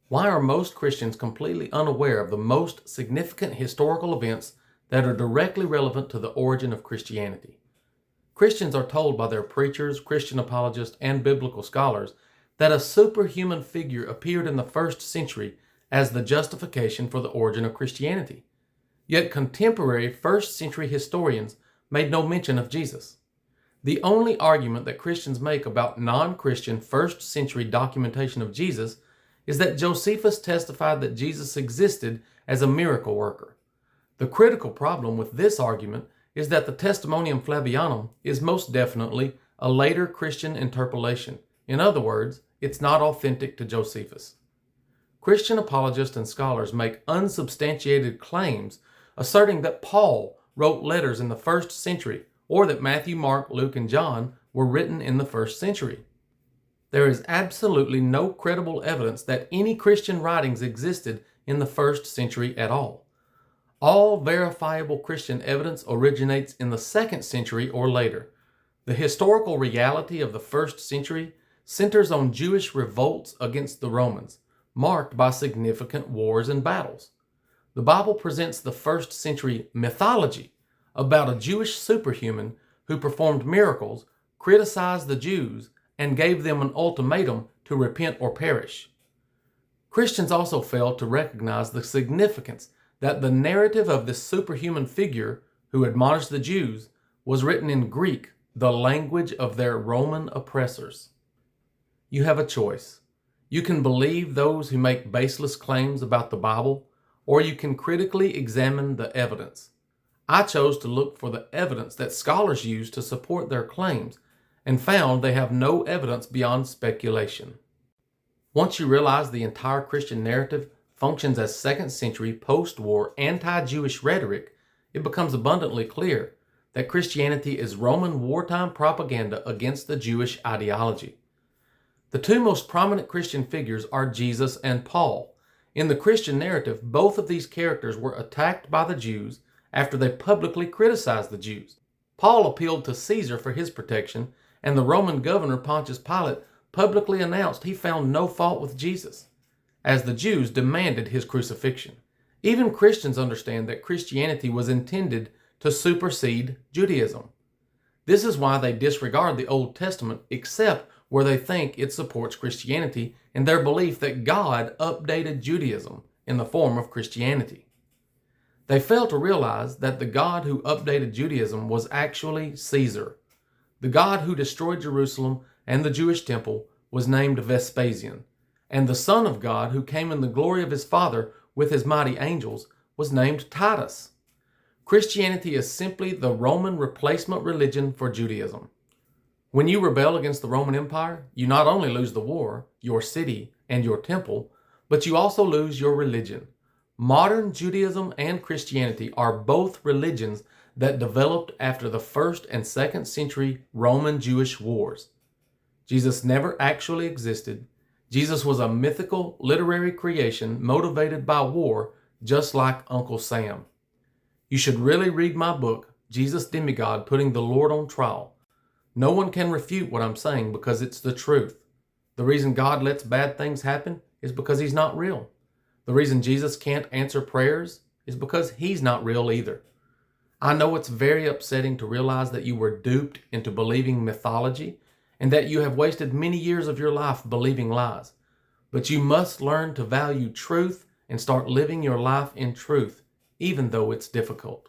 Why are most Christians completely unaware of the most significant historical events that are directly relevant to the origin of Christianity? Christians are told by their preachers, Christian apologists, and biblical scholars that a superhuman figure appeared in the first century as the justification for the origin of Christianity. Yet contemporary first century historians made no mention of Jesus. The only argument that Christians make about non-Christian first century documentation of Jesus is that Josephus testified that Jesus existed as a miracle worker. The critical problem with this argument is that the Testimonium Flavianum is most definitely a later Christian interpolation. In other words, it's not authentic to Josephus. Christian apologists and scholars make unsubstantiated claims asserting that Paul wrote letters in the first century or that Matthew, Mark, Luke, and John were written in the first century. There is absolutely no credible evidence that any Christian writings existed in the first century at all. All verifiable Christian evidence originates in the second century or later. The historical reality of the first century centers on Jewish revolts against the Romans, marked by significant wars and battles. The Bible presents the first century mythology about a Jewish superhuman who performed miracles, criticized the Jews, and gave them an ultimatum to repent or perish. Christians also fail to recognize the significance that the narrative of this superhuman figure who admonished the Jews was written in Greek, the language of their Roman oppressors. You have a choice. You can believe those who make baseless claims about the Bible, or you can critically examine the evidence. I chose to look for the evidence that scholars use to support their claims and found they have no evidence beyond speculation. Once you realize the entire Christian narrative functions as second century post-war anti-Jewish rhetoric, it becomes abundantly clear that Christianity is Roman wartime propaganda against the Jewish ideology. The two most prominent Christian figures are Jesus and Paul. In the Christian narrative, both of these characters were attacked by the Jews after they publicly criticized the Jews. Paul appealed to Caesar for his protection, and the Roman governor Pontius Pilate publicly announced he found no fault with Jesus, as the Jews demanded his crucifixion. Even Christians understand that Christianity was intended to supersede Judaism. This is why they disregard the Old Testament except where they think it supports Christianity and their belief that God updated Judaism in the form of Christianity. They fail to realize that the God who updated Judaism was actually Caesar. The God who destroyed Jerusalem and the Jewish temple was named Vespasian, and the Son of God who came in the glory of his Father with his mighty angels was named Titus. Christianity is simply the Roman replacement religion for Judaism. When you rebel against the Roman Empire, you not only lose the war, your city, and your temple, but you also lose your religion. Modern Judaism and Christianity are both religions that developed after the 1st and 2nd century Roman Jewish wars. Jesus never actually existed. Jesus was a mythical literary creation motivated by war, just like Uncle Sam. You should really read my book, Jesus Demigod Putting the Lord on Trial. No one can refute what I'm saying because it's the truth. The reason God lets bad things happen is because he's not real. The reason Jesus can't answer prayers is because he's not real either. I know it's very upsetting to realize that you were duped into believing mythology and that you have wasted many years of your life believing lies. But you must learn to value truth and start living your life in truth, even though it's difficult.